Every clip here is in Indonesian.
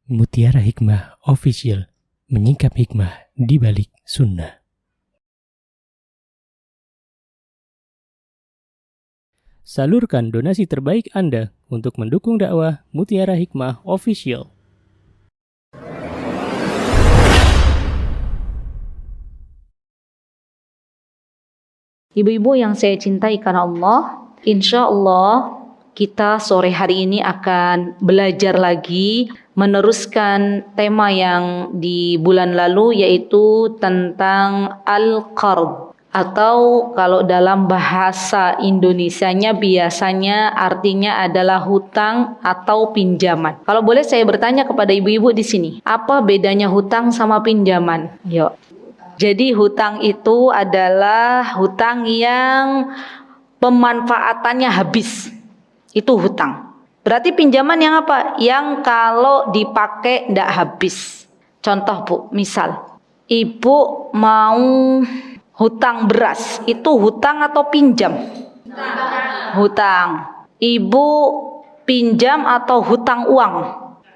Mutiara Hikmah Official, menyingkap hikmah di balik sunnah. Salurkan donasi terbaik Anda untuk mendukung dakwah Mutiara Hikmah Official. Ibu-ibu yang saya cintai karena Allah, insya Allah kita sore hari ini akan belajar lagi meneruskan tema yang di bulan lalu, yaitu tentang al-qard, atau kalau dalam bahasa Indonesianya biasanya artinya adalah hutang atau pinjaman. Kalau boleh saya bertanya kepada ibu-ibu di sini, apa bedanya hutang sama pinjaman? Yuk. Jadi hutang itu adalah hutang yang pemanfaatannya habis. Itu hutang. Berarti pinjaman yang apa? Yang kalau dipakai tidak habis. Contoh Bu, misal ibu mau hutang beras, itu hutang atau pinjam? Hutang. Ibu pinjam atau hutang uang?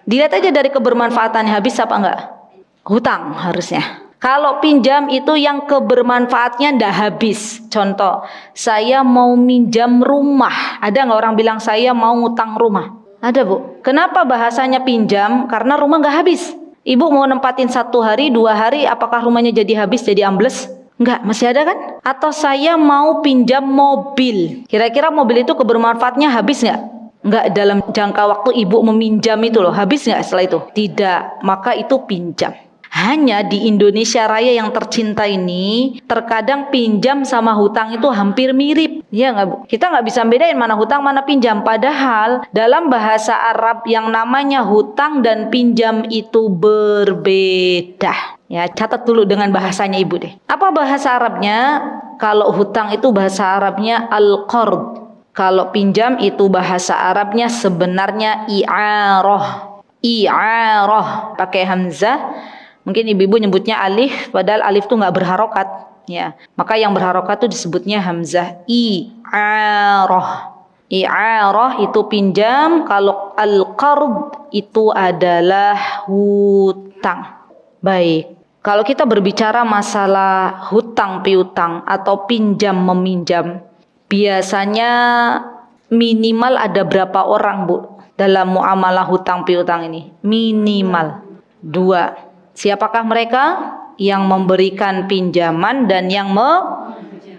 Dilihat aja dari kebermanfaatannya, habis apa enggak? Hutang harusnya. Kalau pinjam itu yang kebermanfaatnya ndak habis. Contoh, saya mau minjam rumah. Ada nggak orang bilang saya mau ngutang rumah? Ada Bu. Kenapa bahasanya pinjam? Karena rumah nggak habis. Ibu mau nempatin 1 hari, 2 hari, apakah rumahnya jadi habis, jadi ambles? Enggak, masih ada kan? Atau saya mau pinjam mobil. Kira-kira mobil itu kebermanfaatnya habis nggak? Enggak, dalam jangka waktu ibu meminjam itu loh, habis nggak setelah itu? Tidak, maka itu pinjam. Hanya di Indonesia Raya yang tercinta ini, terkadang pinjam sama hutang itu hampir mirip. Ya nggak Bu? Kita nggak bisa bedain mana hutang mana pinjam. Padahal dalam bahasa Arab yang namanya hutang dan pinjam itu berbeda. Ya, catat dulu dengan bahasanya Ibu deh. Apa bahasa Arabnya? Kalau hutang itu bahasa Arabnya al-qard. Kalau pinjam itu bahasa Arabnya sebenarnya i'arah. I'arah pakai hamzah. Mungkin ibu-ibu nyebutnya alif, padahal alif itu nggak berharokat, ya. Maka yang berharokat itu disebutnya hamzah. I'arah. I'arah itu pinjam. Kalau al-qard itu adalah hutang. Baik. Kalau kita berbicara masalah hutang piutang atau pinjam meminjam, biasanya minimal ada berapa orang Bu dalam muamalah hutang piutang ini? Minimal 2. Siapakah mereka? Yang memberikan pinjaman dan yang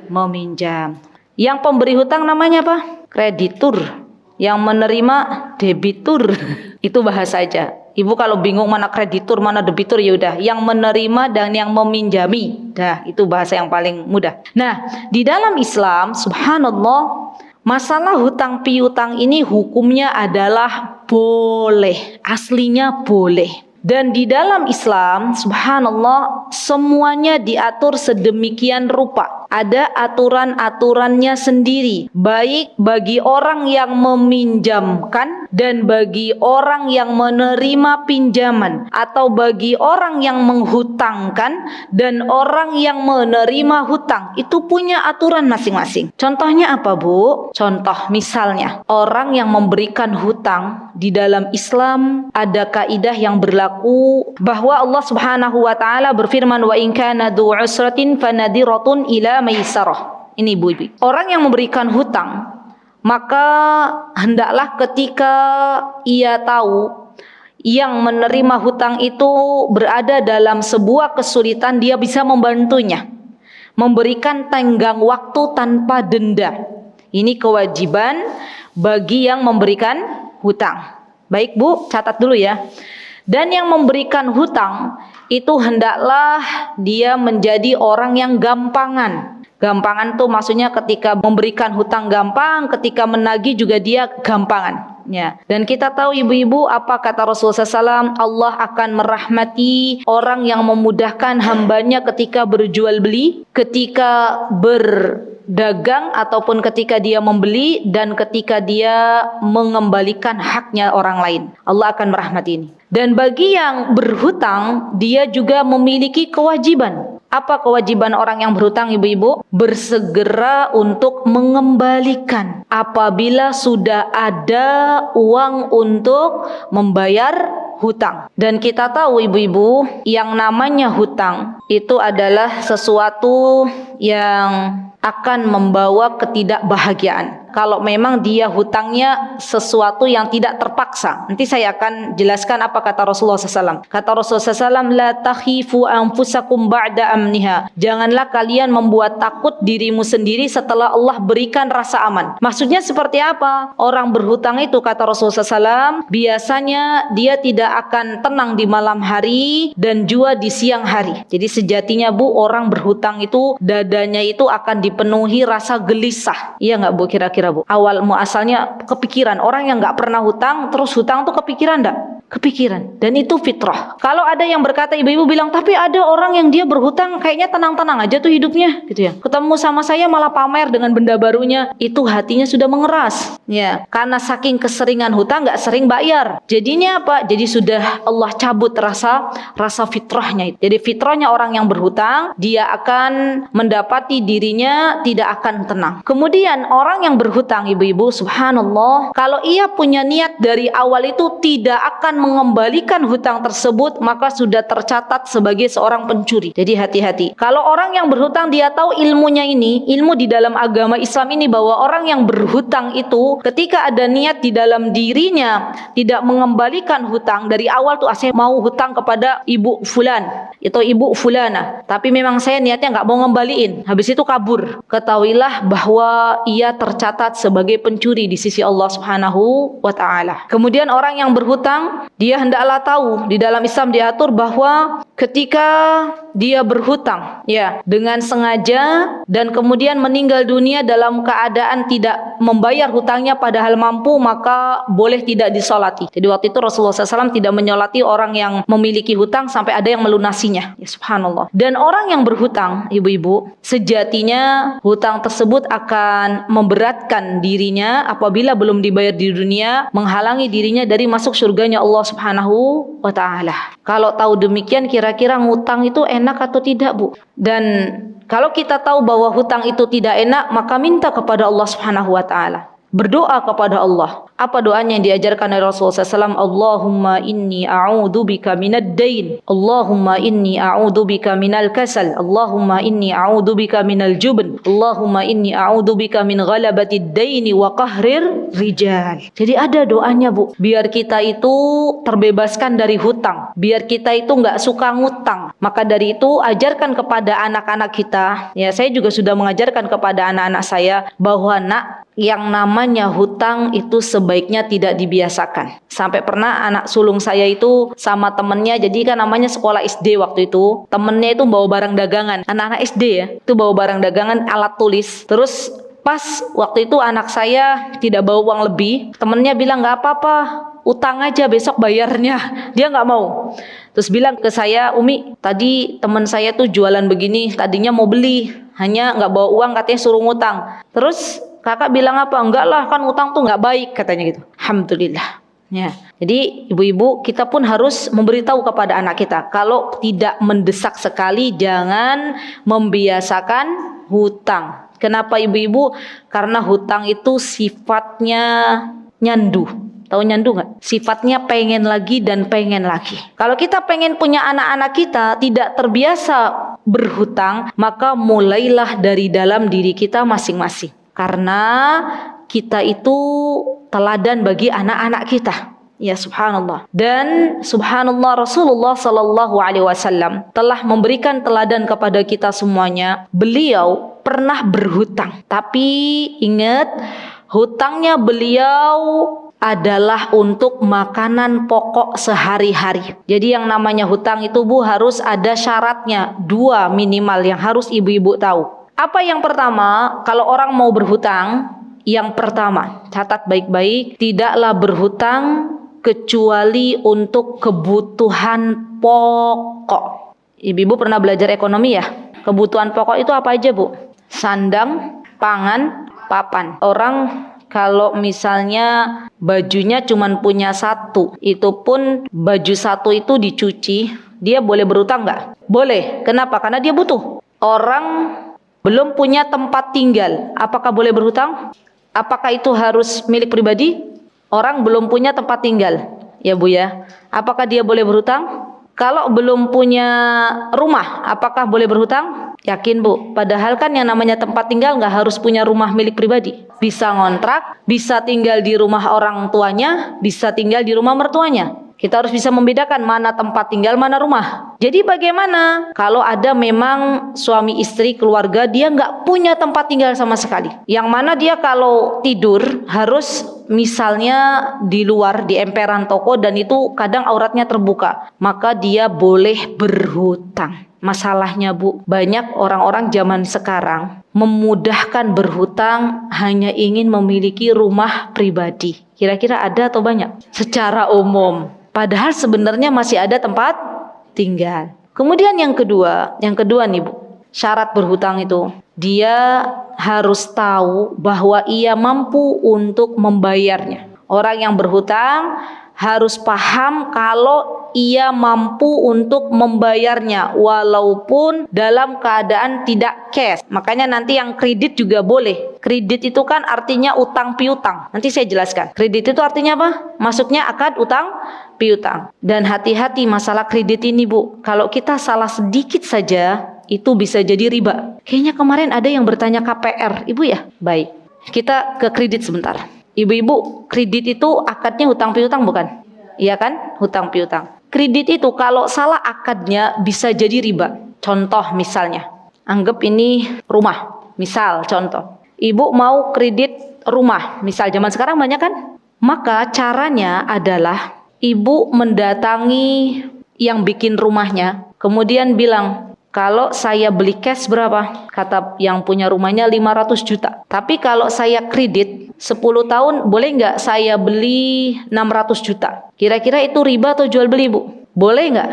meminjam. Yang pemberi hutang namanya apa? Kreditur. Yang menerima debitur. Itu bahasa aja. Ibu kalau bingung mana kreditur, mana debitur, ya udah yang menerima dan yang meminjami. Dah, itu bahasa yang paling mudah. Nah, di dalam Islam, subhanallah, masalah hutang piutang ini hukumnya adalah boleh. Aslinya boleh. Dan di dalam Islam, subhanallah, semuanya diatur sedemikian rupa. Ada aturan-aturannya sendiri, baik bagi orang yang meminjamkan dan bagi orang yang menerima pinjaman, atau bagi orang yang menghutangkan dan orang yang menerima hutang. Itu punya aturan masing-masing. Contohnya apa Bu? Contoh misalnya, orang yang memberikan hutang di dalam Islam ada kaidah yang berlaku bahwa Allah Subhanahu wa taala berfirman, wa in kana dzu usratin fanadiratun ila maisarah. Ini ibu-ibu. Orang yang memberikan hutang, maka hendaklah ketika ia tahu yang menerima hutang itu berada dalam sebuah kesulitan, dia bisa membantunya, memberikan tenggang waktu tanpa denda. Ini kewajiban bagi yang memberikan hutang. Baik Bu, catat dulu ya. Dan yang memberikan hutang itu hendaklah dia menjadi orang yang gampangan. Gampangan tuh maksudnya ketika memberikan hutang gampang, ketika menagih juga dia gampangan. Ya. Dan kita tahu ibu-ibu apa kata Rasulullah SAW, Allah akan merahmati orang yang memudahkan hambanya ketika berjual beli, ketika berdagang ataupun ketika dia membeli, dan ketika dia mengembalikan haknya orang lain. Allah akan merahmati ini. Dan bagi yang berhutang, dia juga memiliki kewajiban. Apa kewajiban orang yang berhutang ibu-ibu? Bersegera untuk mengembalikan apabila sudah ada uang untuk membayar hutang. Dan kita tahu ibu-ibu, yang namanya hutang itu adalah sesuatu yang akan membawa ketidakbahagiaan. Kalau memang dia hutangnya sesuatu yang tidak terpaksa. Nanti saya akan jelaskan apa kata Rasulullah SAW. Kata Rasulullah SAW, la takhifu anfusakum ba'da amniha. Janganlah kalian membuat takut dirimu sendiri setelah Allah berikan rasa aman. Maksudnya seperti apa? Orang berhutang itu, kata Rasulullah SAW, biasanya dia tidak akan tenang di malam hari dan juga di siang hari. Jadi sejatinya Bu, orang berhutang itu dadanya itu akan dipenuhi rasa gelisah. Iya nggak Bu, kira-kira Bu? Awal muasalnya kepikiran. Orang yang nggak pernah hutang, terus hutang tuh kepikiran nggak? Kepikiran. Dan itu fitrah. Kalau ada yang berkata, ibu-ibu bilang, tapi ada orang yang dia berhutang kayaknya tenang-tenang aja tuh hidupnya, gitu ya. Ketemu sama saya malah pamer dengan benda barunya. Itu hatinya sudah mengeras. Ya, karena saking keseringan hutang nggak sering bayar. Jadinya apa? Jadi sudah Allah cabut rasa fitrahnya. Jadi fitrahnya orang yang berhutang, dia akan mendapati dirinya tidak akan tenang. Kemudian orang yang berhutang, ibu-ibu, subhanallah, kalau ia punya niat dari awal itu tidak akan mengembalikan hutang tersebut, maka sudah tercatat sebagai seorang pencuri. Jadi hati-hati. Kalau orang yang berhutang dia tahu ilmunya ini, ilmu di dalam agama Islam ini, bahwa orang yang berhutang itu ketika ada niat di dalam dirinya tidak mengembalikan hutang dari awal tuh, saya mau hutang kepada ibu fulan atau ibu fulana, tapi memang saya niatnya nggak mau ngembaliin, habis itu kabur, ketahuilah bahwa ia tercatat sebagai pencuri di sisi Allah Subhanahu wa Ta'ala. Kemudian orang yang berhutang, dia hendaklah tahu di dalam Islam diatur bahwa ketika dia berhutang ya dengan sengaja dan kemudian meninggal dunia dalam keadaan tidak membayar hutangnya padahal mampu, maka boleh tidak disolati. Jadi waktu itu Rasulullah SAW tidak menyolati orang yang memiliki hutang sampai ada yang melunasinya. Ya subhanallah. Dan orang yang berhutang, ibu-ibu, sejatinya hutang tersebut akan memberatkan dirinya apabila belum dibayar di dunia, menghalangi dirinya dari masuk surganya Allah Subhanahu wa Ta'ala. Kalau tahu demikian, kira-kira ngutang itu enak atau tidak, Bu? Dan kalau kita tahu bahwa hutang itu tidak enak, maka minta kepada Allah Subhanahu wa Ta'ala. Berdoa kepada Allah. Apa doanya yang diajarkan oleh Rasulullah SAW? Allahumma inni a'udzubika minad dain. Allahumma inni a'udzubika minal kasal. Allahumma inni a'udzubika minal jubn. Allahumma inni a'udzubika min ghalabatid daini wa qahrir rijal. Jadi ada doanya, Bu. Biar kita itu terbebaskan dari hutang. Biar kita itu nggak suka ngutang. Maka dari itu ajarkan kepada anak-anak kita. Ya, saya juga sudah mengajarkan kepada anak-anak saya bahwa yang namanya hutang itu sebaiknya tidak dibiasakan. Sampai pernah anak sulung saya itu sama temennya, jadi kan namanya sekolah SD waktu itu, temennya itu bawa barang dagangan, anak-anak SD ya, itu bawa barang dagangan, alat tulis. Terus pas waktu itu anak saya tidak bawa uang lebih, temennya bilang nggak apa-apa, utang aja besok bayarnya. Dia nggak mau. Terus bilang ke saya, Umi, tadi teman saya tuh jualan begini, tadinya mau beli, hanya nggak bawa uang, katanya suruh ngutang. Terus kakak bilang apa? Enggak lah, kan utang tuh nggak baik, katanya gitu. Alhamdulillah. Ya. Jadi ibu-ibu, kita pun harus memberitahu kepada anak kita, kalau tidak mendesak sekali, jangan membiasakan hutang. Kenapa ibu-ibu? Karena hutang itu sifatnya nyandu. Tahu nyandu nggak? Sifatnya pengen lagi dan pengen lagi. Kalau kita pengen punya anak-anak kita tidak terbiasa berhutang, maka mulailah dari dalam diri kita masing-masing. Karena kita itu teladan bagi anak-anak kita. Ya subhanallah. Dan subhanallah, Rasulullah sallallahu alaihi wasallam telah memberikan teladan kepada kita semuanya. Beliau pernah berhutang, tapi ingat, hutangnya beliau adalah untuk makanan pokok sehari-hari. Jadi yang namanya hutang itu, Bu, harus ada syaratnya, 2 minimal yang harus ibu-ibu tahu. Apa yang pertama, kalau orang mau berhutang, yang pertama, catat baik-baik, tidaklah berhutang kecuali untuk kebutuhan pokok. Ibu-ibu pernah belajar ekonomi ya? Kebutuhan pokok itu apa aja, Bu? Sandang, pangan, papan. Orang kalau misalnya bajunya cuma punya 1, itu pun baju 1 itu dicuci, dia boleh berhutang nggak? Boleh. Kenapa? Karena dia butuh. Orang belum punya tempat tinggal, apakah boleh berhutang? Apakah itu harus milik pribadi? Orang belum punya tempat tinggal, ya Bu ya. Apakah dia boleh berhutang? Kalau belum punya rumah, apakah boleh berhutang? Yakin Bu. Padahal kan yang namanya tempat tinggal nggak harus punya rumah milik pribadi. Bisa ngontrak, bisa tinggal di rumah orang tuanya, bisa tinggal di rumah mertuanya. Kita harus bisa membedakan mana tempat tinggal, mana rumah. Jadi bagaimana kalau ada memang suami istri keluarga dia nggak punya tempat tinggal sama sekali. Yang mana dia kalau tidur harus misalnya di luar di emperan toko dan itu kadang auratnya terbuka. Maka dia boleh berhutang. Masalahnya Bu, banyak orang-orang zaman sekarang memudahkan berhutang hanya ingin memiliki rumah pribadi. Kira-kira ada atau banyak? Secara umum. Padahal sebenarnya masih ada tempat tinggal. Kemudian yang kedua nih Bu, syarat berhutang itu dia harus tahu bahwa ia mampu untuk membayarnya. Orang yang berhutang harus paham kalau ia mampu untuk membayarnya walaupun dalam keadaan tidak cash. Makanya nanti yang kredit juga boleh. Kredit itu kan artinya utang piutang. Nanti saya jelaskan. Kredit itu artinya apa? Masuknya akad utang piutang. Dan hati-hati masalah kredit ini Bu. Kalau kita salah sedikit saja itu bisa jadi riba. Kayaknya kemarin ada yang bertanya KPR, Ibu ya? Baik. Kita ke kredit sebentar. Ibu-ibu, kredit itu akadnya hutang piutang bukan? Iya kan? Hutang piutang. Kredit itu kalau salah akadnya bisa jadi riba. Contoh misalnya, anggap ini rumah. Misal contoh, ibu mau kredit rumah. Misal zaman sekarang banyak kan? Maka caranya adalah ibu mendatangi yang bikin rumahnya. Kemudian bilang, kalau saya beli cash berapa? Kata yang punya rumahnya 500 juta. Tapi kalau saya kredit 10 tahun boleh nggak saya beli 600 juta? Kira-kira itu riba atau jual beli Bu? Boleh nggak?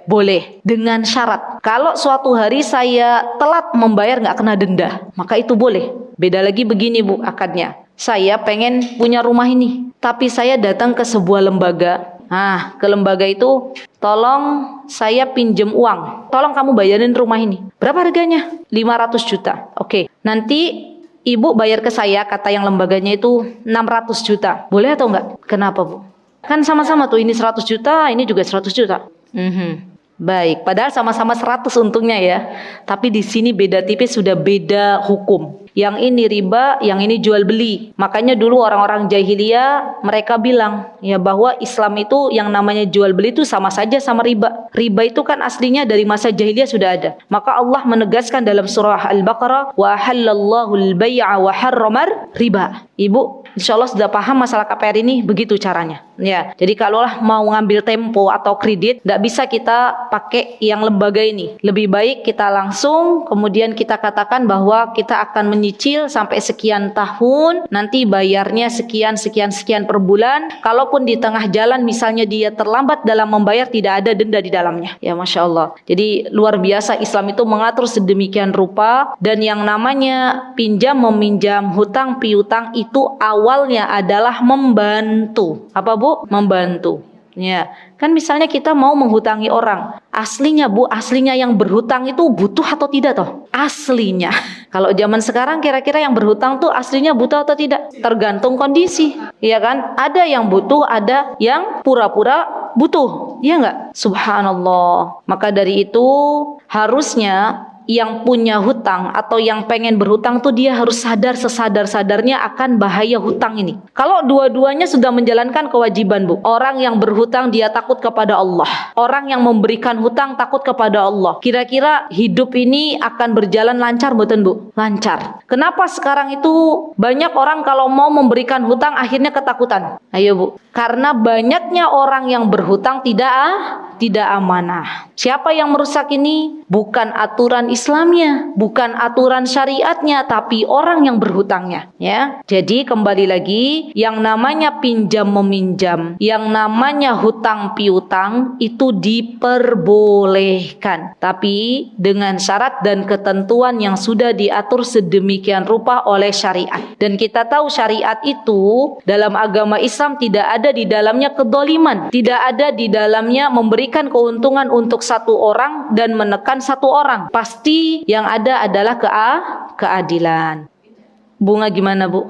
Boleh. Dengan syarat. Kalau suatu hari saya telat membayar nggak kena denda. Maka itu boleh. Beda lagi begini Bu akadnya. Saya pengen punya rumah ini. Tapi saya datang ke sebuah lembaga. Nah, ke lembaga itu, tolong saya pinjem uang. Tolong kamu bayarin rumah ini. Berapa harganya? 500 juta. Oke. Nanti ibu bayar ke saya, kata yang lembaganya itu 600 juta. Boleh atau enggak? Kenapa Bu? Kan sama-sama tuh, ini 100 juta, ini juga 100 juta. Baik, padahal sama-sama 100 untungnya ya. Tapi di sini beda tipis, sudah beda hukum. Yang ini riba, yang ini jual beli. Makanya dulu orang-orang jahiliyah mereka bilang ya bahwa Islam itu yang namanya jual beli itu sama saja sama riba. Riba itu kan aslinya dari masa jahiliyah sudah ada. Maka Allah menegaskan dalam surah Al-Baqarah, wa halallahu al-bai'a wa harramar riba. Ibu, insya Allah sudah paham masalah KPR ini, begitu caranya. Ya, jadi kalaulah mau ngambil tempo atau kredit, tidak bisa kita pakai yang lembaga ini. Lebih baik kita langsung, kemudian kita katakan bahwa kita akan menyicil sampai sekian tahun, nanti bayarnya sekian per bulan. Kalaupun di tengah jalan misalnya dia terlambat dalam membayar, tidak ada denda di dalamnya. Ya, Masya Allah. Jadi luar biasa Islam itu mengatur sedemikian rupa. Dan yang namanya pinjam meminjam, hutang piutang itu awalnya adalah membantu. Apa Bu? Membantu. Ya, kan misalnya kita mau menghutangi orang. Aslinya Bu, aslinya yang berhutang itu butuh atau tidak toh? Aslinya. Kalau zaman sekarang kira-kira yang berhutang tuh aslinya butuh atau tidak? Tergantung kondisi. Iya kan? Ada yang butuh, ada yang pura-pura butuh. Iya enggak? Subhanallah. Maka dari itu harusnya yang punya hutang atau yang pengen berhutang tuh dia harus sadar sesadar-sadarnya akan bahaya hutang ini. Kalau dua-duanya sudah menjalankan kewajiban Bu. Orang yang berhutang dia takut kepada Allah. Orang yang memberikan hutang takut kepada Allah. Kira-kira hidup ini akan berjalan lancar mboten Bu? Lancar. Kenapa sekarang itu banyak orang kalau mau memberikan hutang akhirnya ketakutan? Ayo Bu. Karena banyaknya orang yang berhutang tidak amanah. Siapa yang merusak ini? Bukan aturan Islamnya, bukan aturan syariatnya, tapi orang yang berhutangnya. Ya, jadi kembali lagi, yang namanya pinjam meminjam, yang namanya hutang piutang itu diperbolehkan, tapi dengan syarat dan ketentuan yang sudah diatur sedemikian rupa oleh syariat. Dan kita tahu syariat itu dalam agama Islam tidak ada di dalamnya kedoliman, tidak ada di dalamnya memberikan keuntungan untuk satu orang dan menekan satu orang. Pasti yang ada adalah keadilan. Bunga gimana Bu?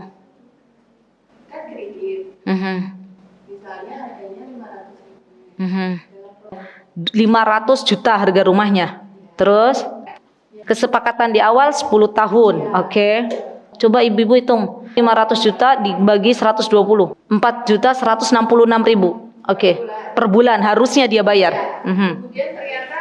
Kan kredit. Misalnya harganya 500 500 juta harga rumahnya. Terus kesepakatan di awal 10 tahun. Oke. Coba ibu-ibu hitung. 500 juta dibagi 120. 4.166.000. Oke. Per bulan harusnya dia bayar. Kemudian ternyata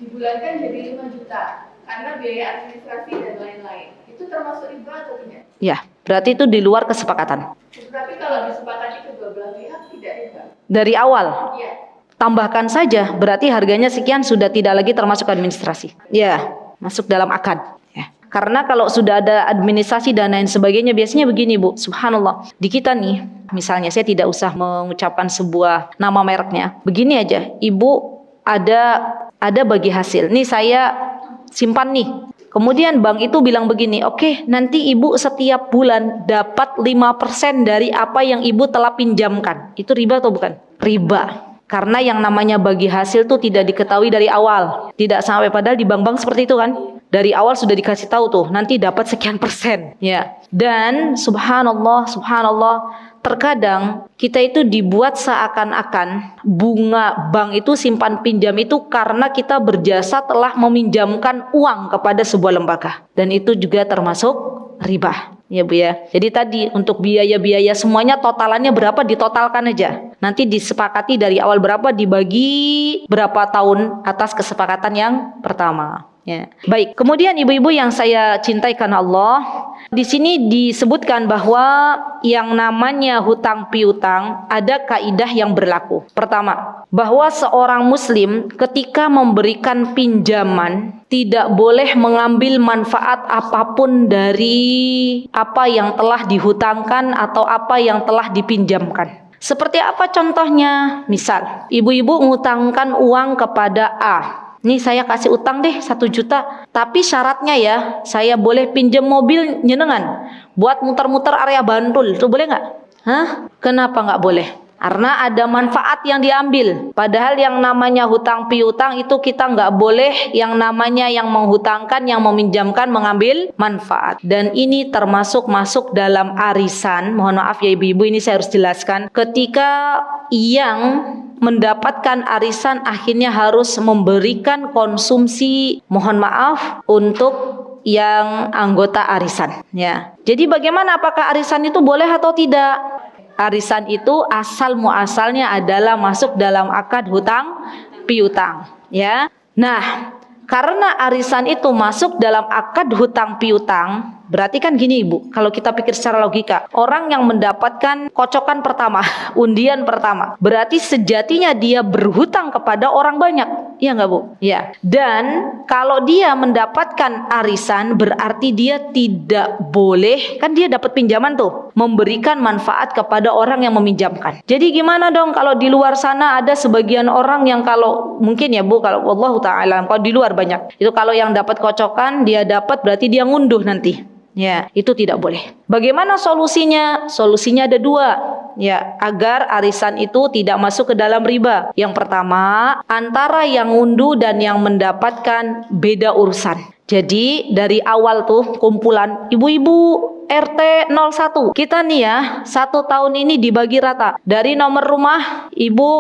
dibulankan jadi 5 juta karena biaya administrasi dan lain-lain. Itu termasuk riba atau tidak? Ya, berarti itu di luar kesepakatan. Tapi kalau disepakati kedua belah pihak tidak riba. Dari awal. Iya. Tambahkan saja, berarti harganya sekian sudah tidak lagi termasuk administrasi. Ya, masuk dalam akad. Ya. Karena kalau sudah ada administrasi dan lain sebagainya, biasanya begini Bu, subhanallah. Di kita nih, misalnya saya tidak usah mengucapkan sebuah nama mereknya. Begini aja, Ibu ada bagi hasil. Nih saya simpan nih. Kemudian bank itu bilang begini, oke, nanti Ibu setiap bulan dapat 5% dari apa yang Ibu telah pinjamkan. Itu riba atau bukan? Riba. Karena yang namanya bagi hasil tuh tidak diketahui dari awal. Tidak sampai, padahal di bank-bank seperti itu kan. Dari awal sudah dikasih tahu tuh, nanti dapat sekian persen. Ya. Dan subhanallah, terkadang kita itu dibuat seakan-akan bunga bank itu simpan pinjam itu karena kita berjasa telah meminjamkan uang kepada sebuah lembaga. Dan itu juga termasuk riba. Ya Bu ya. Jadi tadi untuk biaya-biaya semuanya totalannya berapa ditotalkan aja. Nanti disepakati dari awal berapa dibagi berapa tahun atas kesepakatan yang pertama. Ya. Baik. Kemudian ibu-ibu yang saya cintai karena Allah, di sini disebutkan bahwa yang namanya hutang piutang ada kaidah yang berlaku. Pertama, bahwa seorang muslim ketika memberikan pinjaman tidak boleh mengambil manfaat apapun dari apa yang telah dihutangkan atau apa yang telah dipinjamkan. Seperti apa contohnya? Misal, ibu-ibu mengutangkan uang kepada A. Nih saya kasih utang deh 1 juta, tapi syaratnya ya saya boleh pinjam mobil nyenengan buat muter-muter area Bantul, itu boleh nggak? Hah? Kenapa nggak boleh? Karena ada manfaat yang diambil. Padahal yang namanya hutang piutang itu kita nggak boleh yang namanya yang menghutangkan, yang meminjamkan mengambil manfaat. Dan ini termasuk masuk dalam arisan. Mohon maaf ya ibu-ibu, ini saya harus jelaskan. Ketika yang mendapatkan arisan akhirnya harus memberikan konsumsi, mohon maaf, untuk yang anggota arisan. Ya. Jadi bagaimana, apakah arisan itu boleh atau tidak? Arisan itu asal muasalnya adalah masuk dalam akad hutang piutang, ya. Nah, karena arisan itu masuk dalam akad hutang piutang, berarti kan gini Ibu, kalau kita pikir secara logika, orang yang mendapatkan kocokan pertama, undian pertama, berarti sejatinya dia berhutang kepada orang banyak. Iya nggak Bu? Ya. Dan kalau dia mendapatkan arisan, berarti dia tidak boleh, kan dia dapat pinjaman tuh, memberikan manfaat kepada orang yang meminjamkan. Jadi gimana dong kalau di luar sana ada sebagian orang yang kalau mungkin ya Bu, kalau wallahu ta'ala, kalau di luar banyak, itu kalau yang dapat kocokan dia dapat berarti dia ngunduh nanti. Ya, itu tidak boleh. Bagaimana solusinya? Solusinya ada 2. Ya, agar arisan itu tidak masuk ke dalam riba. Yang pertama, antara yang ngunduh dan yang mendapatkan beda urusan. Jadi dari awal tuh kumpulan ibu-ibu RT 01. Kita nih ya, 1 tahun ini dibagi rata. Dari nomor rumah ibu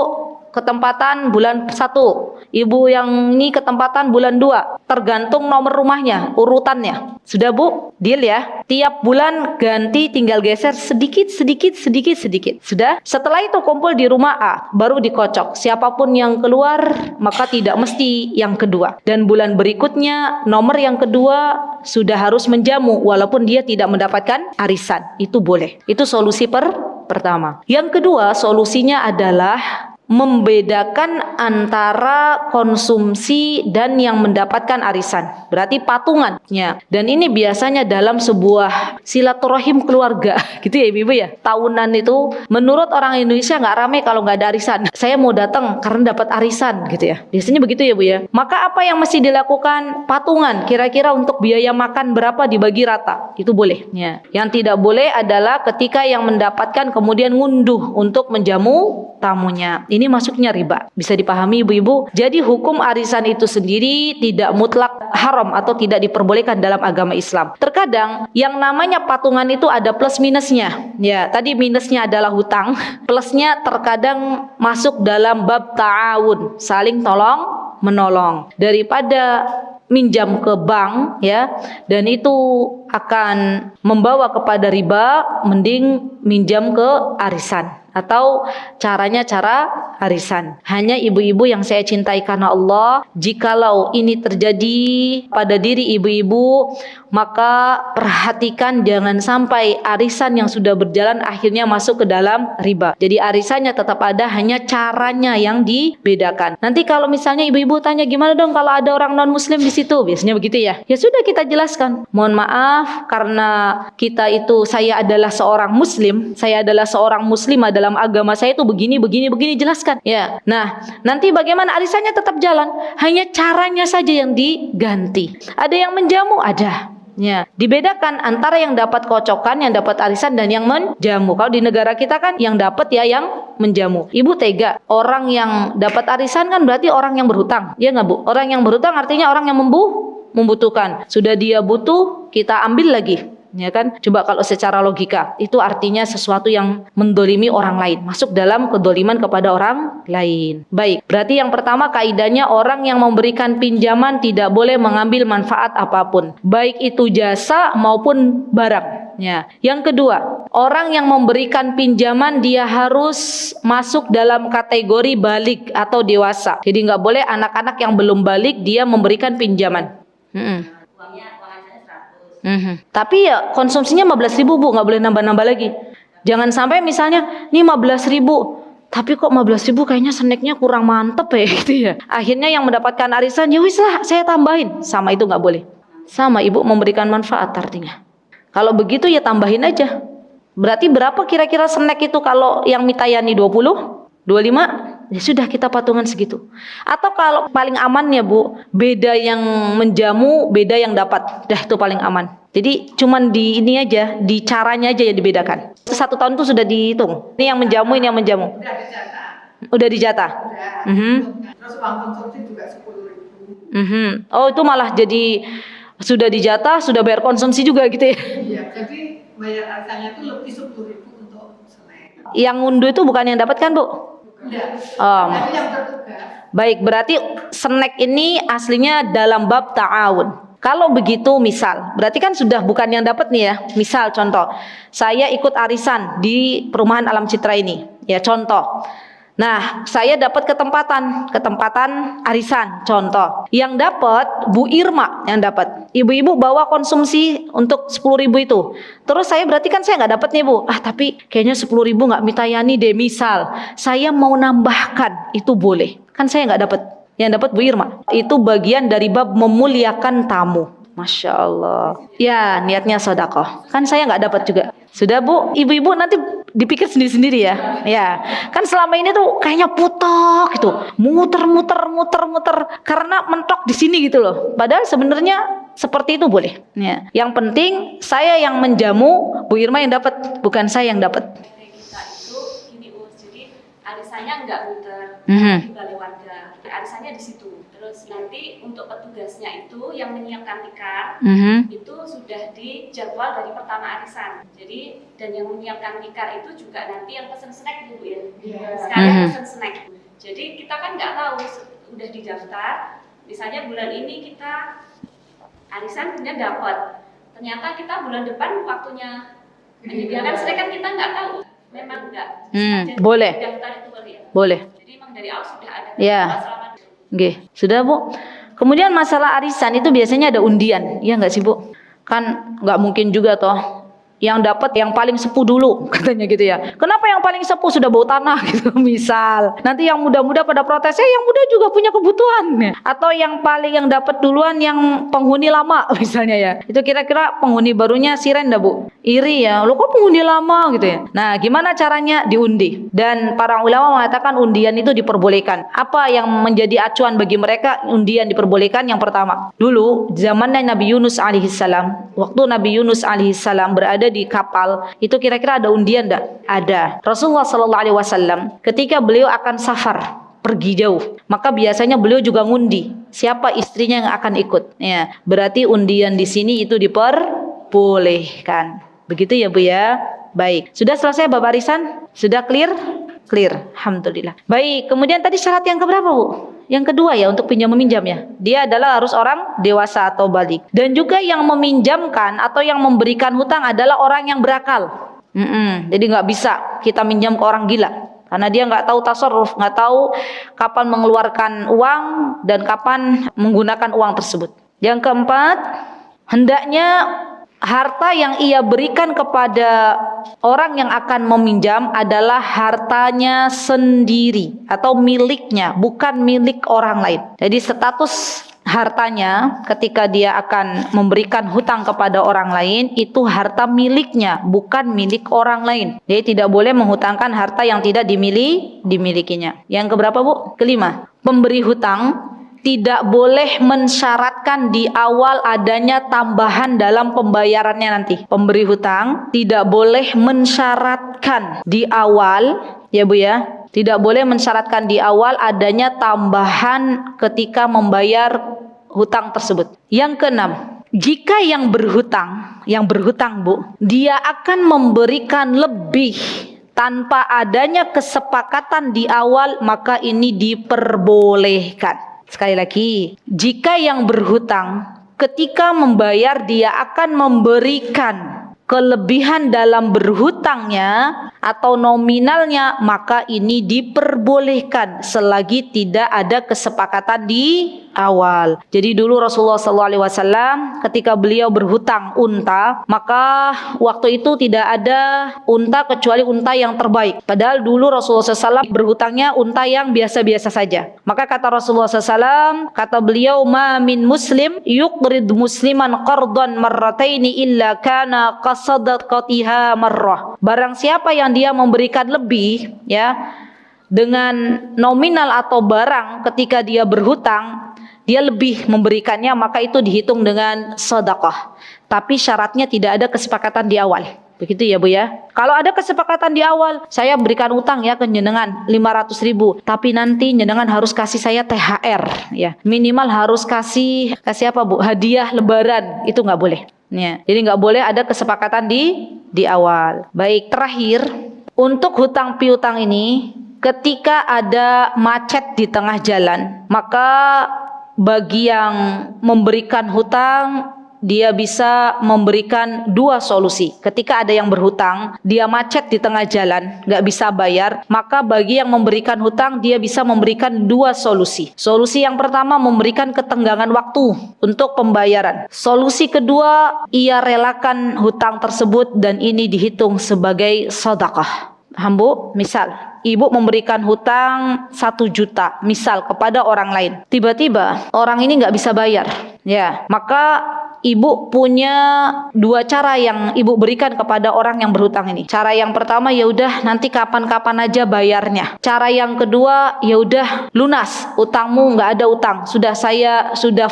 ketempatan bulan 1, ibu yang ini ketempatan bulan 2, tergantung nomor rumahnya, urutannya. Sudah Bu? Deal ya? Tiap bulan ganti, tinggal geser sedikit. Sudah? Setelah itu kumpul di rumah A, baru dikocok. Siapapun yang keluar, maka tidak mesti yang kedua. Dan bulan berikutnya, nomor yang kedua sudah harus menjamu, walaupun dia tidak mendapatkan arisan. Itu boleh. Itu solusi pertama. Yang kedua, solusinya adalah membedakan antara konsumsi dan yang mendapatkan arisan. Berarti patungannya. Dan ini biasanya dalam sebuah silaturahim keluarga, gitu ya ibu-ibu ya. Tahunan itu menurut orang Indonesia nggak rame kalau nggak ada arisan. Saya mau datang karena dapat arisan, gitu ya. Biasanya begitu ya Bu ya. Maka apa yang mesti dilakukan? Patungan. Kira-kira untuk biaya makan berapa dibagi rata. Itu boleh. Ya. Yang tidak boleh adalah ketika yang mendapatkan kemudian ngunduh untuk menjamu tamunya. ini masuknya riba. Bisa dipahami ibu-ibu? Jadi hukum arisan itu sendiri tidak mutlak haram atau tidak diperbolehkan dalam agama Islam. Terkadang yang namanya patungan itu ada plus minusnya. Ya, tadi minusnya adalah hutang, plusnya terkadang masuk dalam bab ta'awun, saling tolong menolong. Daripada minjam ke bank ya, dan itu akan membawa kepada riba, mending minjam ke arisan atau caranya cara arisan. Hanya ibu-ibu yang saya cintai karena Allah, jikalau ini terjadi pada diri ibu-ibu, maka perhatikan jangan sampai arisan yang sudah berjalan akhirnya masuk ke dalam riba. Jadi arisannya tetap ada, hanya caranya yang dibedakan. Nanti kalau misalnya ibu-ibu tanya gimana dong kalau ada orang non muslim di situ, biasanya begitu ya. Ya sudah, kita jelaskan. Mohon maaf karena kita itu, saya adalah seorang muslim, saya adalah seorang muslimah, dalam agama saya itu begini, jelaskan. Ya. Nah, nanti bagaimana arisannya tetap jalan, hanya caranya saja yang diganti. Ada yang menjamu, ada. Ya, dibedakan antara yang dapat kocokan, yang dapat arisan dan yang menjamu. Kalau di negara kita kan yang dapat ya yang menjamu. Ibu tega, orang yang dapat arisan kan berarti orang yang berhutang. Ya nggak Bu? Orang yang berhutang artinya orang yang membutuhkan. Sudah dia butuh, kita ambil lagi. Ya kan? Coba kalau secara logika, itu artinya sesuatu yang mendolimi orang lain, masuk dalam kedoliman kepada orang lain. Baik, berarti yang pertama kaidahnya, orang yang memberikan pinjaman tidak boleh mengambil manfaat apapun, baik itu jasa maupun barang. Ya. Yang kedua, orang yang memberikan pinjaman dia harus masuk dalam kategori balik atau dewasa. Jadi nggak boleh anak-anak yang belum balik dia memberikan pinjaman. Tapi ya konsumsinya 15.000 Bu, nggak boleh nambah-nambah lagi. Jangan sampai misalnya ini 15.000, tapi kok 15.000 kayaknya snacknya kurang mantep ya gitu ya. Akhirnya yang mendapatkan arisan, ya wis lah saya tambahin. Sama itu nggak boleh. Sama ibu memberikan manfaat artinya. Kalau begitu ya tambahin aja. Berarti berapa kira-kira snack itu kalau yang mitayani 20? 25? Ya sudah, kita patungan segitu. Atau kalau paling aman ya Bu, beda yang menjamu, beda yang dapat. Dah itu paling aman. Jadi cuman di ini aja, di caranya aja yang dibedakan. 1 tahun itu sudah dihitung. Ini yang menjamu, ini yang menjamu. Udah dijatah. Terus uang konsumsi juga 10.000. Oh, itu malah jadi sudah dijatah, sudah bayar konsumsi juga gitu ya. Iya, jadi bayar arisannya itu lebih 10.000 untuk snack. Yang ngunduh itu bukan yang dapat kan Bu? Enggak. Oh. Itu yang bertugas. Baik, berarti snack ini aslinya dalam bab ta'awun. Kalau begitu misal, berarti kan sudah bukan yang dapat nih ya. Misal contoh, saya ikut arisan di perumahan Alam Citra ini. Ya contoh. Nah, saya dapat ketempatan arisan, contoh. Yang dapat Bu Irma yang dapat. Ibu-ibu bawa konsumsi untuk 10.000 itu. Terus saya berarti kan saya nggak dapat nih Bu. Tapi kayaknya 10.000 nggak mitayani deh. Misal, saya mau nambahkan, itu boleh. Kan saya nggak dapat. Yang dapat Bu Irma. Itu bagian dari bab memuliakan tamu. Masya Allah. Ya, niatnya sedekah. Kan saya nggak dapat juga. Sudah Bu, ibu-ibu nanti dipikir sendiri-sendiri ya. Ya, kan selama ini tuh kayaknya putok gitu, muter karena mentok di sini gitu loh. Padahal sebenarnya seperti itu boleh. Ya. Yang penting saya yang menjamu, Bu Irma yang dapat, bukan saya yang dapat. Kita itu gini jadi arisannya nggak muter di balai warga, arisannya di situ. Terus nanti untuk petugasnya itu yang menyiapkan tikar itu sudah dijadwal dari pertama arisan. Jadi dan yang menyiapkan tikar itu juga nanti yang pesen snack Bu ya. Sekarang pesen snack. Jadi kita kan nggak tahu, udah didaftar. Misalnya bulan ini kita arisan kemudian dapat. Ternyata kita bulan depan waktunya menyediakan snack kan kita nggak tahu. Memang nggak. Boleh. Daftar itu boleh. Boleh. Jadi memang dari awal sudah ada. Ya. Oke, sudah Bu. Kemudian masalah arisan itu biasanya ada undian, ya nggak sih Bu? Kan nggak mungkin juga toh yang dapat yang paling sepuh dulu katanya gitu ya. Kenapa yang paling sepuh sudah bau tanah gitu misal. Nanti yang muda-muda pada protes, yang muda juga punya kebutuhan. Atau yang paling yang dapat duluan yang penghuni lama misalnya ya. Itu kira-kira penghuni barunya siren dah Bu. Iri ya, lo kok penghuni lama gitu ya. Nah, gimana caranya? Diundi. Dan para ulama mengatakan undian itu diperbolehkan. Apa yang menjadi acuan bagi mereka undian diperbolehkan? Yang pertama, dulu zamannya Nabi Yunus alaihissalam, waktu Nabi Yunus alaihissalam berada di kapal, itu kira-kira ada undian enggak? Ada. Rasulullah sallallahu alaihi wasallam ketika beliau akan safar, pergi jauh, maka biasanya beliau juga ngundi siapa istrinya yang akan ikut. Ya, berarti undian di sini itu diperbolehkan. Begitu ya Bu ya. Baik, sudah selesai bab arisan? Sudah clear? Clear, alhamdulillah. Baik, kemudian tadi syarat yang keberapa Bu? Yang kedua ya, untuk pinjam meminjam ya, dia adalah harus orang dewasa atau balik. Dan juga yang meminjamkan atau yang memberikan hutang adalah orang yang berakal. Jadi nggak bisa kita minjam ke orang gila, karena dia nggak tahu tasarruf, nggak tahu kapan mengeluarkan uang dan kapan menggunakan uang tersebut. Yang keempat, hendaknya harta yang ia berikan kepada orang yang akan meminjam adalah hartanya sendiri atau miliknya, bukan milik orang lain. Jadi status hartanya ketika dia akan memberikan hutang kepada orang lain itu harta miliknya, bukan milik orang lain. Jadi tidak boleh menghutangkan harta yang tidak dimilikinya. Yang keberapa Bu? Kelima, pemberi hutang tidak boleh mensyaratkan di awal adanya tambahan dalam pembayarannya nanti. Pemberi hutang tidak boleh mensyaratkan di awal, ya Bu ya, tidak boleh mensyaratkan di awal adanya tambahan ketika membayar hutang tersebut. Yang keenam, jika yang berhutang Bu, dia akan memberikan lebih tanpa adanya kesepakatan di awal, maka ini diperbolehkan. Sekali lagi, jika yang berhutang ketika membayar dia akan memberikan kelebihan dalam berhutangnya atau nominalnya, maka ini diperbolehkan selagi tidak ada kesepakatan di awal. Jadi dulu Rasulullah SAW ketika beliau berhutang unta, maka waktu itu tidak ada unta kecuali unta yang terbaik. Padahal dulu Rasulullah SAW berhutangnya unta yang biasa-biasa saja. Maka kata Rasulullah SAW, kata beliau, ma min muslim yuqrid musliman qardan marrataini illa kana qasadaqatiha marrah. Barang siapa yang dia memberikan lebih ya dengan nominal atau barang ketika dia berhutang, dia lebih memberikannya, maka itu dihitung dengan sedekah. Tapi syaratnya tidak ada kesepakatan di awal. Begitu ya Bu ya. Kalau ada kesepakatan di awal, saya berikan utang ya ke jenengan 500.000, tapi nanti jenengan harus kasih saya THR ya. Minimal harus kasih apa Bu? Hadiah lebaran. Itu nggak boleh. Ya. Jadi nggak boleh ada kesepakatan di awal. Baik, terakhir untuk hutang piutang ini, ketika ada macet di tengah jalan, maka bagi yang memberikan hutang, dia bisa memberikan dua solusi. Ketika ada yang berhutang, dia macet di tengah jalan, nggak bisa bayar, maka bagi yang memberikan hutang, dia bisa memberikan dua solusi. Solusi yang pertama, memberikan ketenggangan waktu untuk pembayaran. Solusi kedua, ia relakan hutang tersebut dan ini dihitung sebagai sedekah. Paham Bu? Misal, ibu memberikan hutang 1 juta misal kepada orang lain. Tiba-tiba orang ini nggak bisa bayar. Ya, maka ibu punya dua cara yang ibu berikan kepada orang yang berhutang ini. Cara yang pertama, ya udah nanti kapan-kapan aja bayarnya. Cara yang kedua, ya udah lunas utangmu, nggak ada utang. Sudah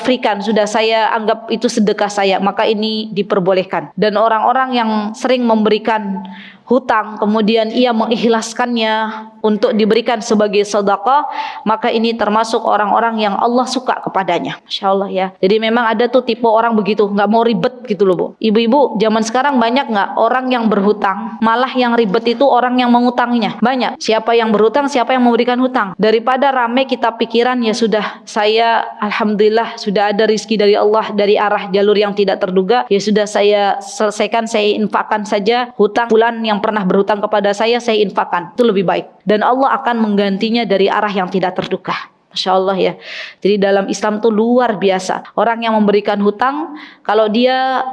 freekan, sudah saya anggap itu sedekah saya, maka ini diperbolehkan. Dan orang-orang yang sering memberikan hutang kemudian ia mengikhlaskannya untuk diberikan sebagai sedekah, maka ini termasuk orang-orang yang Allah suka kepadanya. Masya Allah ya. Jadi memang ada tuh tipe orang begitu, nggak mau ribet gitu loh Bu. Ibu-ibu zaman sekarang banyak nggak orang yang berhutang, malah yang ribet itu orang yang mengutanginya. Banyak. Siapa yang berhutang, siapa yang memberikan hutang. Daripada rame kita pikiran, ya sudah, saya alhamdulillah sudah ada rizki dari Allah dari arah jalur yang tidak terduga, ya sudah saya selesaikan, saya infakkan saja hutang bulan yang pernah berhutang kepada saya infakkan. Itu lebih baik. Dan Allah akan menggantinya dari arah yang tidak terduga. Masya Allah ya. Jadi dalam Islam tuh luar biasa. Orang yang memberikan hutang, kalau dia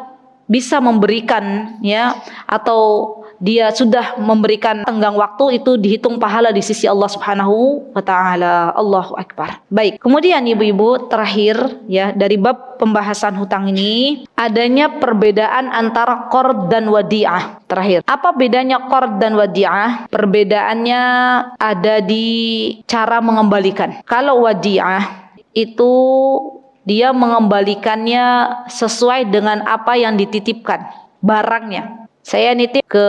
bisa memberikan ya, atau dia sudah memberikan tenggang waktu, itu dihitung pahala di sisi Allah Subhanahu wa taala. Allahu Akbar. Baik, kemudian ibu-ibu, terakhir ya dari bab pembahasan hutang ini, adanya perbedaan antara qard dan wadi'ah. Terakhir, apa bedanya qard dan wadi'ah? Perbedaannya ada di cara mengembalikan. Kalau wadi'ah itu dia mengembalikannya sesuai dengan apa yang dititipkan, barangnya. Saya nitip ke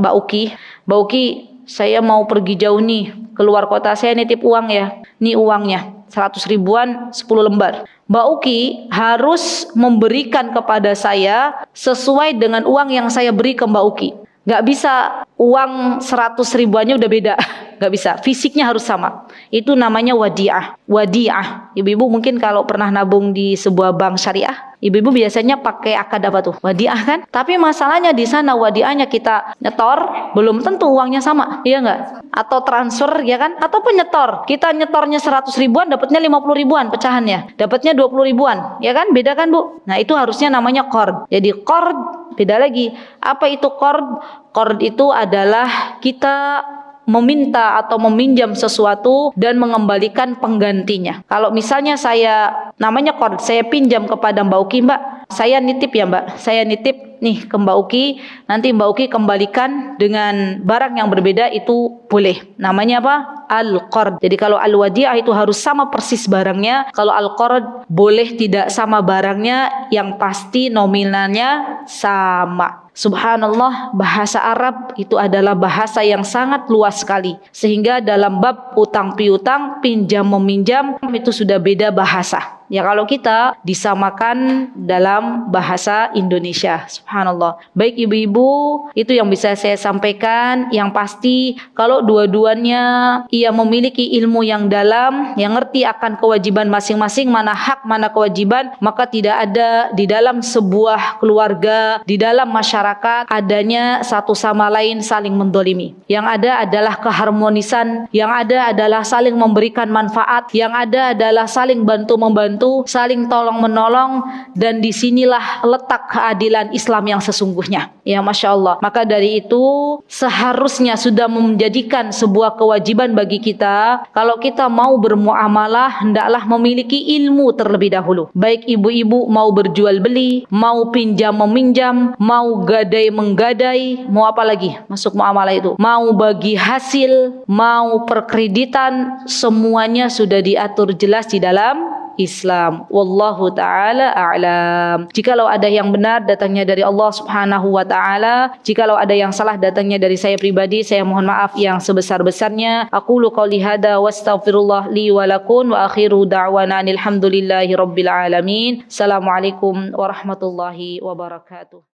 Mbak Uki. Mbak Uki, saya mau pergi jauh nih, keluar kota, saya nitip uang ya. Nih uangnya, 100 ribuan, 10 lembar. Mbak Uki harus memberikan kepada saya sesuai dengan uang yang saya beri ke Mbak Uki. Gak bisa uang 100 ribuannya udah beda. Gak bisa, fisiknya harus sama. Itu namanya wadiah. Wadiah. Ibu-ibu mungkin kalau pernah nabung di sebuah bank syariah, ibu-ibu biasanya pakai akad apa tuh? Wadiah kan? Tapi masalahnya di sana wadiahnya kita nyetor, belum tentu uangnya sama, iya nggak? Atau transfer ya kan? Ataupun nyetor, kita nyetornya 100 ribuan, dapatnya 50 ribuan pecahannya, dapatnya 20 ribuan, ya kan? Beda kan Bu? Nah itu harusnya namanya qard. Jadi qard beda lagi. Apa itu qard? Qard itu adalah kita meminta atau meminjam sesuatu dan mengembalikan penggantinya. Kalau misalnya saya, namanya qard, saya pinjam kepada Mbak Uki, Mbak, saya nitip ya Mbak, saya nitip nih ke Mbak Uki, nanti Mbak Uki kembalikan dengan barang yang berbeda, itu boleh. Namanya apa? Al-qard. Jadi kalau al-wadi'ah itu harus sama persis barangnya, kalau al-qard boleh tidak sama barangnya, yang pasti nominalnya sama. Subhanallah, bahasa Arab itu adalah bahasa yang sangat luas sekali. Sehingga dalam bab utang piutang, pinjam meminjam, itu sudah beda bahasa. Ya kalau kita disamakan dalam bahasa Indonesia. Subhanallah. Baik ibu-ibu, itu yang bisa saya sampaikan. Yang pasti kalau dua-duanya ia memiliki ilmu yang dalam, yang ngerti akan kewajiban masing-masing, mana hak, mana kewajiban, maka tidak ada di dalam sebuah keluarga, di dalam masyarakat adanya satu sama lain saling mendolimi. Yang ada adalah keharmonisan, yang ada adalah saling memberikan manfaat, yang ada adalah saling bantu-membantu, saling tolong-menolong, dan disinilah letak keadilan Islam yang sesungguhnya. Ya Masya Allah. Maka dari itu seharusnya sudah menjadikan sebuah kewajiban bagi kita, kalau kita mau bermuamalah hendaklah memiliki ilmu terlebih dahulu. Baik ibu-ibu mau berjual beli, mau pinjam meminjam, mau gadai menggadai, mau apa lagi masuk muamalah itu, mau bagi hasil, mau perkreditan, semuanya sudah diatur jelas di dalam Islam. Wallahu ta'ala a'lam. Jikalau ada yang benar datangnya dari Allah subhanahu wa ta'ala, jikalau ada yang salah datangnya dari saya pribadi, saya mohon maaf yang sebesar-besarnya. Aqulu qawli hada wa astaghfirullah li wa lakum wa akhiru da'wana alhamdulillahi rabbil alamin. Assalamualaikum warahmatullahi wabarakatuh.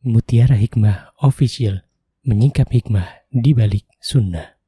Mutiara Hikmah Official, menyingkap hikmah di balik sunnah.